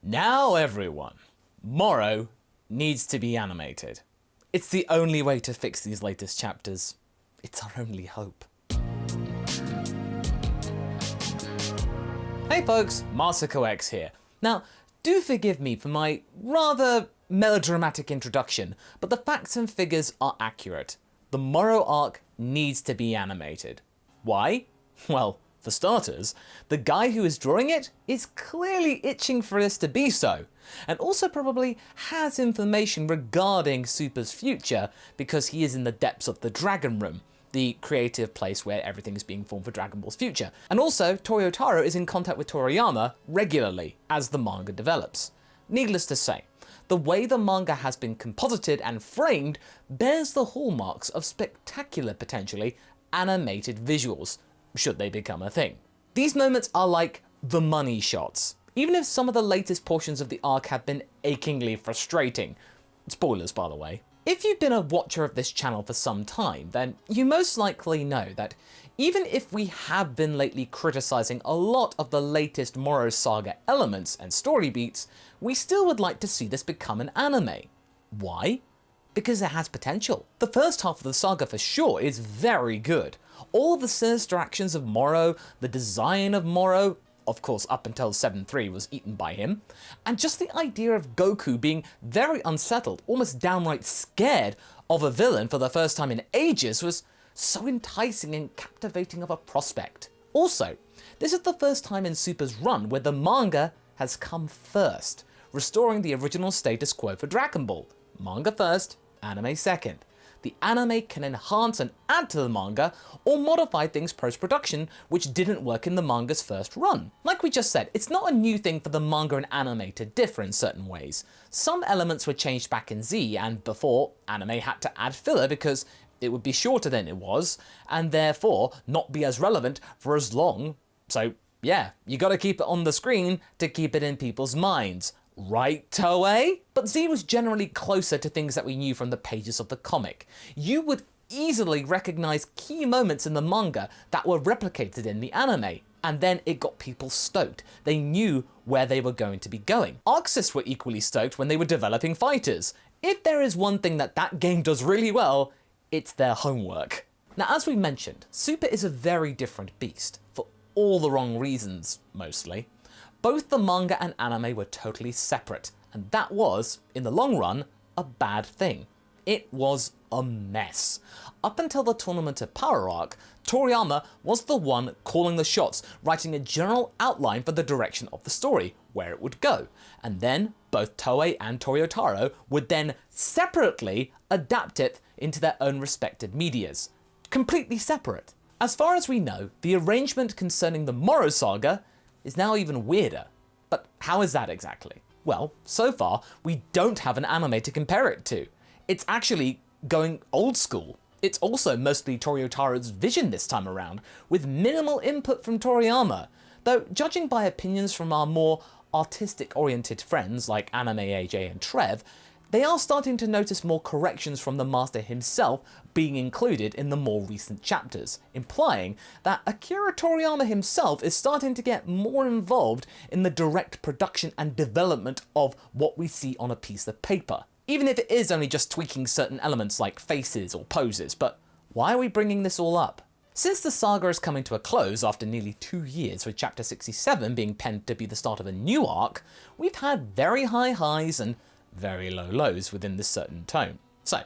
Now everyone, Moro needs to be animated. It's the only way to fix these latest chapters. It's our only hope. Hey folks, MasakoX here. Now, do forgive me for my rather melodramatic introduction, but the facts and figures are accurate. The Moro arc needs to be animated. Why? Well, for starters, the guy who is drawing it is clearly itching for this to be so, and also probably has information regarding Super's future because he is in the depths of the Dragon Room, the creative place where everything is being formed for Dragon Ball's future. And also, Toyotaro is in contact with Toriyama regularly as the manga develops. Needless to say, the way the manga has been composited and framed bears the hallmarks of spectacular, potentially, animated visuals, should they become a thing. These moments are like the money shots, even if some of the latest portions of the arc have been achingly frustrating. Spoilers, by the way. If you've been a watcher of this channel for some time, then you most likely know that even if we have been lately criticising a lot of the latest Moro saga elements and story beats, we still would like to see this become an anime. Why? Because it has potential. The first half of the saga for sure is very good. All of the sinister actions of Moro, the design of Moro, of course up until 7-3 was eaten by him, and just the idea of Goku being very unsettled, almost downright scared of a villain for the first time in ages was so enticing and captivating of a prospect. Also, this is the first time in Super's run where the manga has come first, restoring the original status quo for Dragon Ball. Manga first, anime second. The anime can enhance and add to the manga, or modify things post-production which didn't work in the manga's first run. Like we just said, it's not a new thing for the manga and anime to differ in certain ways. Some elements were changed back in Z, and before, anime had to add filler because it would be shorter than it was, and therefore not be as relevant for as long. So yeah, you gotta keep it on the screen to keep it in people's minds. Right, Toei? But Z was generally closer to things that we knew from the pages of the comic. You would easily recognize key moments in the manga that were replicated in the anime, and then it got people stoked. They knew where they were going to be going. Arxists were equally stoked when they were developing fighters. If there is one thing that game does really well, it's their homework. Now, as we mentioned, Super is a very different beast, for all the wrong reasons, mostly. Both the manga and anime were totally separate, and that was, in the long run, a bad thing. It was a mess. Up until the Tournament of Power arc, Toriyama was the one calling the shots, writing a general outline for the direction of the story, where it would go, and then both Toei and Toyotaro would then separately adapt it into their own respective medias. Completely separate. As far as we know, the arrangement concerning the Moro saga is now even weirder. But how is that exactly? Well, so far, we don't have an anime to compare it to. It's actually going old school. It's also mostly Toyotaro's vision this time around, with minimal input from Toriyama. Though, judging by opinions from our more artistic-oriented friends like Anime AJ and Trev, they are starting to notice more corrections from the master himself being included in the more recent chapters, implying that Akira Toriyama himself is starting to get more involved in the direct production and development of what we see on a piece of paper. Even if it is only just tweaking certain elements like faces or poses, but why are we bringing this all up? Since the saga is coming to a close after nearly 2 years, with chapter 67 being penned to be the start of a new arc, we've had very high highs and very low lows within this certain tone. So,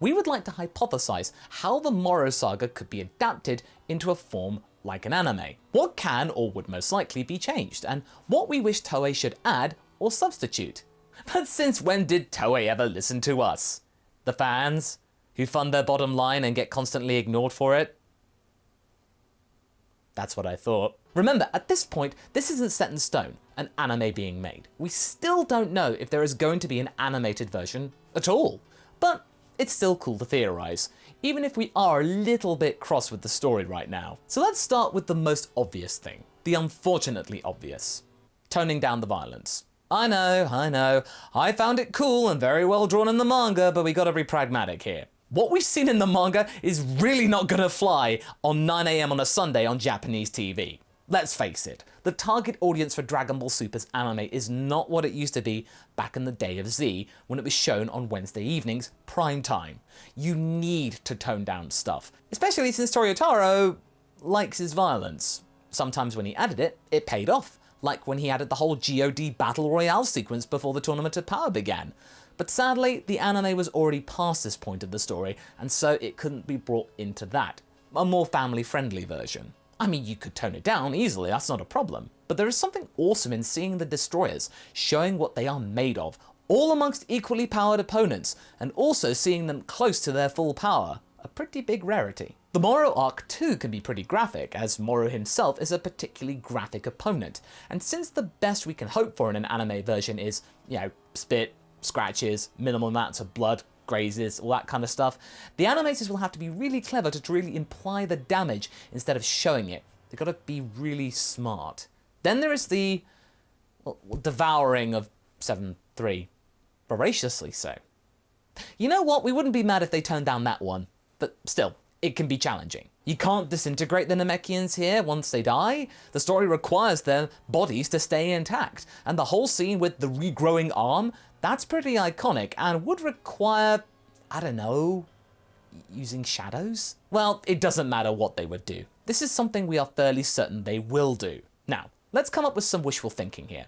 we would like to hypothesize how the Moro saga could be adapted into a form like an anime. What can or would most likely be changed, and what we wish Toei should add or substitute. But since when did Toei ever listen to us? The fans, who fund their bottom line and get constantly ignored for it? That's what I thought. Remember, at this point, this isn't set in stone, an anime being made. We still don't know if there is going to be an animated version at all. But it's still cool to theorize, even if we are a little bit cross with the story right now. So let's start with the most obvious thing, the unfortunately obvious. Toning down the violence. I know, I found it cool and very well drawn in the manga, but we gotta be pragmatic here. What we've seen in the manga is really not gonna fly on 9 AM on a Sunday on Japanese TV. let's face it, the target audience for Dragon Ball Super's anime is not what it used to be back in the day of Z, when it was shown on Wednesday evenings, prime time. You need to tone down stuff, especially since Toyotaro likes his violence. Sometimes when he added it, it paid off, like when he added the whole GOD Battle Royale sequence before the Tournament of Power began. But sadly, the anime was already past this point of the story, and so it couldn't be brought into that, a more family-friendly version. I mean, you could tone it down easily, that's not a problem. But there is something awesome in seeing the destroyers, showing what they are made of, all amongst equally powered opponents, and also seeing them close to their full power. A pretty big rarity. The Moro arc too can be pretty graphic, as Moro himself is a particularly graphic opponent. And since the best we can hope for in an anime version is, spit, scratches, minimal amounts of blood, grazes, all that kind of stuff, the animators will have to be really clever to really imply the damage instead of showing it. They've got to be really smart. Then there is the devouring of 7-3. Voraciously so. You know what? We wouldn't be mad if they turned down that one. But still, it can be challenging. You can't disintegrate the Namekians here once they die. The story requires their bodies to stay intact. And the whole scene with the regrowing arm, that's pretty iconic and would require, I don't know, using shadows? Well, it doesn't matter what they would do. This is something we are fairly certain they will do. Now, let's come up with some wishful thinking here.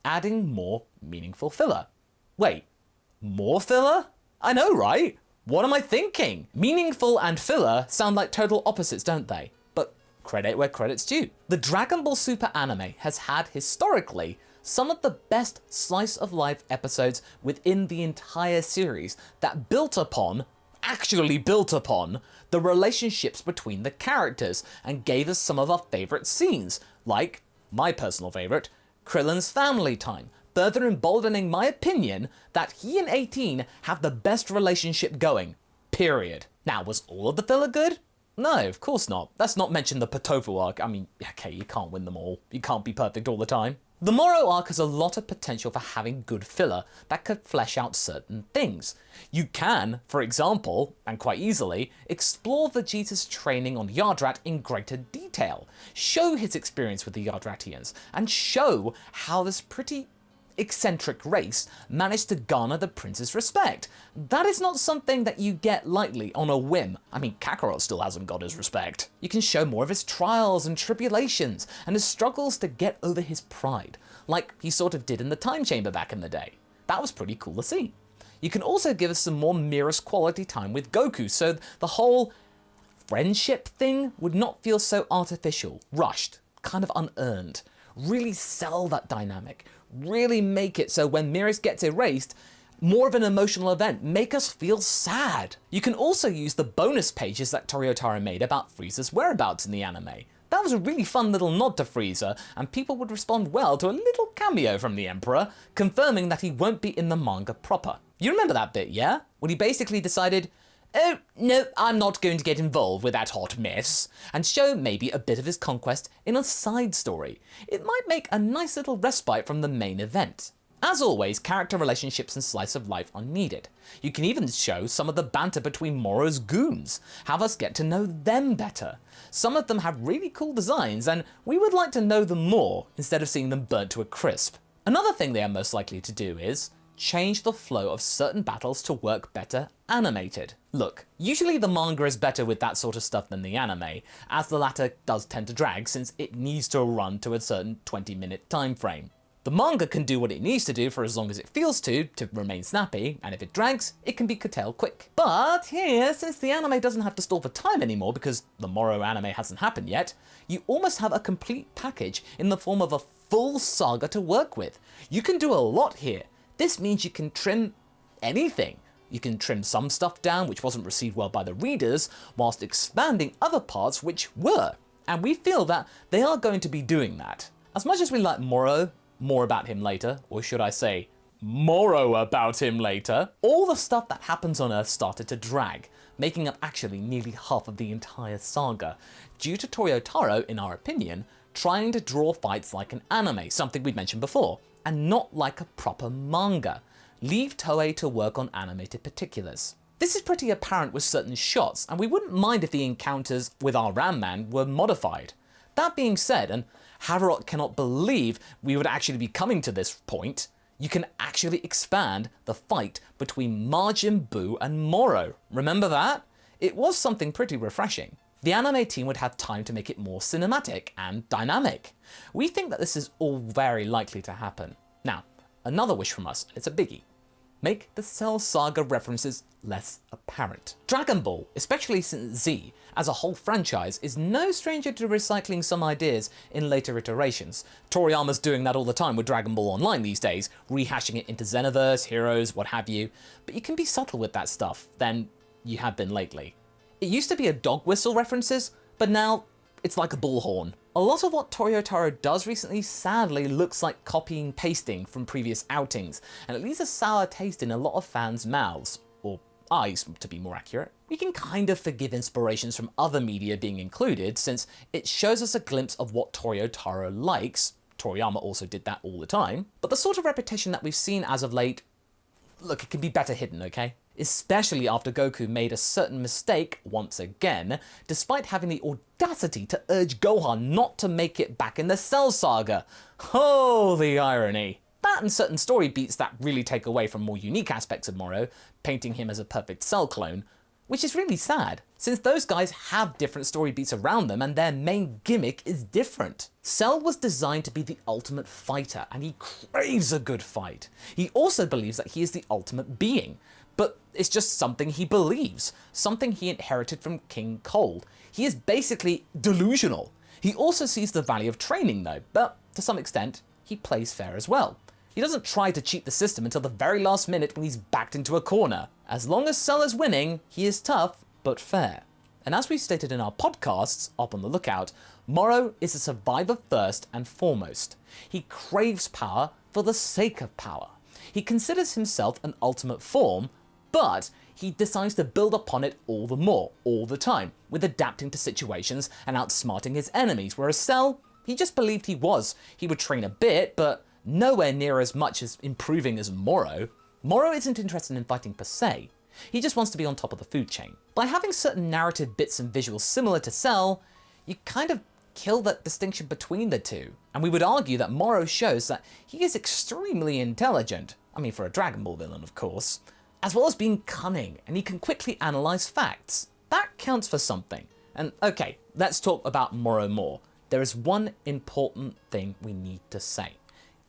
Adding more meaningful filler. Wait, more filler? I know, right? What am I thinking? Meaningful and filler sound like total opposites, don't they? But credit where credit's due. The Dragon Ball Super anime has had, historically, some of the best slice-of-life episodes within the entire series that actually built upon, the relationships between the characters and gave us some of our favourite scenes, like, my personal favourite, Krillin's family time, further emboldening my opinion that he and 18 have the best relationship going, period. Now, was all of the filler good? No, of course not. Let's not mention the Potofu arc. I mean, okay, you can't win them all. You can't be perfect all the time. The Moro arc has a lot of potential for having good filler that could flesh out certain things. You can, for example, and quite easily, explore Vegeta's training on Yardrat in greater detail, show his experience with the Yardratians, and show how this pretty eccentric race managed to garner the prince's respect. That is not something that you get lightly on a whim. I mean, Kakarot still hasn't got his respect. You can show more of his trials and tribulations and his struggles to get over his pride, like he sort of did in the Time Chamber back in the day. That was pretty cool to see. You can also give us some more merest quality time with Goku, so the whole friendship thing would not feel so artificial, rushed, kind of unearned. Really sell that dynamic. Really make it so when Miris gets erased, more of an emotional event, make us feel sad. You can also use the bonus pages that Toyotaro made about Frieza's whereabouts in the anime. That was a really fun little nod to Frieza, and people would respond well to a little cameo from the Emperor, confirming that he won't be in the manga proper. You remember that bit, yeah? When he basically decided, oh, no, I'm not going to get involved with that hot mess, and show maybe a bit of his conquest in a side story. It might make a nice little respite from the main event. As always, character relationships and slice of life are needed. You can even show some of the banter between Moro's goons, have us get to know them better. Some of them have really cool designs, and we would like to know them more, instead of seeing them burnt to a crisp. Another thing they are most likely to do is change the flow of certain battles to work better animated. Look, usually the manga is better with that sort of stuff than the anime, as the latter does tend to drag since it needs to run to a certain 20-minute time frame. The manga can do what it needs to do for as long as it feels to remain snappy, and if it drags, it can be curtailed quick. But here, since the anime doesn't have to stall for time anymore because the Moro anime hasn't happened yet, you almost have a complete package in the form of a full saga to work with. You can do a lot here. This means you can trim anything. You can trim some stuff down which wasn't received well by the readers, whilst expanding other parts which were. And we feel that they are going to be doing that. As much as we like Moro, more about him later, or should I say, Moro about him later, all the stuff that happens on Earth started to drag, making up actually nearly half of the entire saga, due to Toyotaro, in our opinion, trying to draw fights like an anime, something we'd mentioned before, and not like a proper manga. Leave Toei to work on animated particulars. This is pretty apparent with certain shots, and we wouldn't mind if the encounters with our Ram Man were modified. That being said, and Haverock cannot believe we would actually be coming to this point. You can actually expand the fight between Majin Buu and Moro. Remember that? It was something pretty refreshing. The anime team would have time to make it more cinematic and dynamic. We think that this is all very likely to happen. Now, another wish from us, and it's a biggie. Make the Cell Saga references less apparent. Dragon Ball, especially since Z, as a whole franchise, is no stranger to recycling some ideas in later iterations. Toriyama's doing that all the time with Dragon Ball Online these days, rehashing it into Xenoverse, Heroes, what have you. But you can be subtle with that stuff than you have been lately. It used to be a dog whistle references, but now it's like a bullhorn. A lot of what Toyotaro does recently sadly looks like copying and pasting from previous outings, and it leaves a sour taste in a lot of fans' mouths, or eyes to be more accurate. We can kind of forgive inspirations from other media being included, since it shows us a glimpse of what Toyotaro likes. Toriyama also did that all the time. But the sort of repetition that we've seen as of late, look, it can be better hidden, okay? Especially after Goku made a certain mistake once again, despite having the audacity to urge Gohan not to make it back in the Cell Saga. Oh, the irony. That and certain story beats that really take away from more unique aspects of Moro, painting him as a perfect Cell clone, which is really sad, since those guys have different story beats around them and their main gimmick is different. Cell was designed to be the ultimate fighter, and he craves a good fight. He also believes that he is the ultimate being, but it's just something he believes, something he inherited from King Cold. He is basically delusional. He also sees the value of training though, but to some extent, he plays fair as well. He doesn't try to cheat the system until the very last minute when he's backed into a corner. As long as Cell is winning, he is tough, but fair. And as we've stated in our podcasts, up on the lookout, Moro is a survivor first and foremost. He craves power for the sake of power. He considers himself an ultimate form, but he decides to build upon it all the more, all the time, with adapting to situations and outsmarting his enemies, whereas Cell, he just believed he would train a bit, but nowhere near as much as improving as Moro. Moro isn't interested in fighting per se, he just wants to be on top of the food chain. By having certain narrative bits and visuals similar to Cell, you kind of kill that distinction between the two. And we would argue that Moro shows that he is extremely intelligent, I mean for a Dragon Ball villain of course, as well as being cunning, and he can quickly analyze facts. That counts for something. And okay, let's talk about Moro more. There is one important thing we need to say.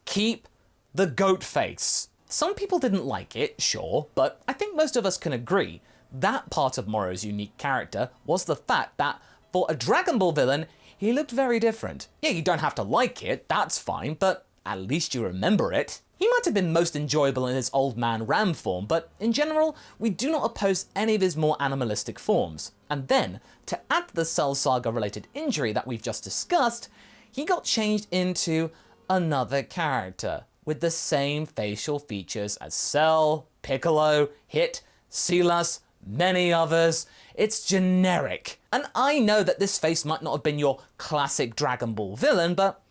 Keep the goat face. Some people didn't like it, sure, but I think most of us can agree that part of Moro's unique character was the fact that for a Dragon Ball villain, he looked very different. Yeah, you don't have to like it, that's fine, but at least you remember it. He might have been most enjoyable in his old man Ram form, but in general, we do not oppose any of his more animalistic forms. And then, to add to the Cell Saga related injury that we've just discussed, he got changed into another character with the same facial features as Cell, Piccolo, Hit, Silas, many others. It's generic. And I know that this face might not have been your classic Dragon Ball villain, but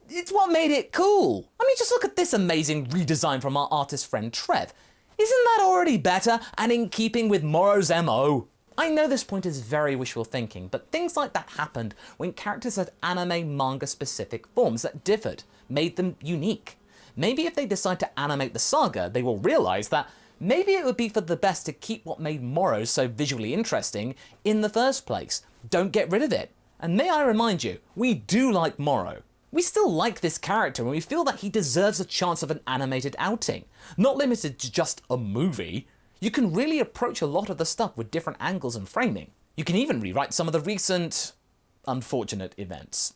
it's what made it cool. I mean, just look at this amazing redesign from our artist friend Trev. Isn't that already better and in keeping with Moro's MO? I know this point is very wishful thinking, but things like that happened when characters had anime manga specific forms that differed, made them unique. Maybe if they decide to animate the saga, they will realize that maybe it would be for the best to keep what made Moro so visually interesting in the first place. Don't get rid of it. And may I remind you, we do like Moro. We still like this character and we feel that he deserves a chance of an animated outing, not limited to just a movie. You can really approach a lot of the stuff with different angles and framing. You can even rewrite some of the recent unfortunate events.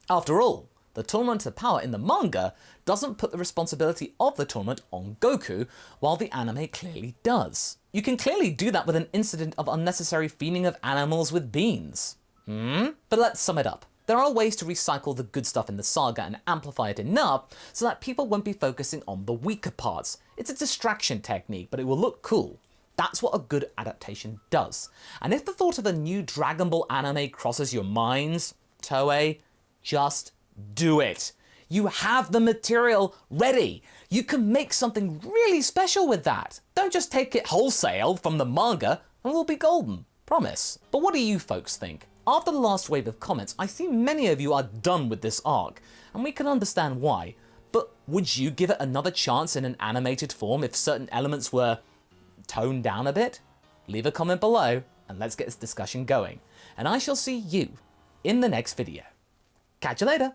After all, the Tournament of Power in the manga doesn't put the responsibility of the tournament on Goku, while the anime clearly does. You can clearly do that with an incident of unnecessary feeding of animals with beans. But let's sum it up. There are ways to recycle the good stuff in the saga and amplify it enough so that people won't be focusing on the weaker parts. It's a distraction technique, but it will look cool. That's what a good adaptation does. And if the thought of a new Dragon Ball anime crosses your minds, Toei, just do it. You have the material ready. You can make something really special with that. Don't just take it wholesale from the manga and we'll be golden. Promise. But what do you folks think? After the last wave of comments, I see many of you are done with this arc, and we can understand why, but would you give it another chance in an animated form if certain elements were toned down a bit? Leave a comment below, and let's get this discussion going, and I shall see you in the next video. Catch you later!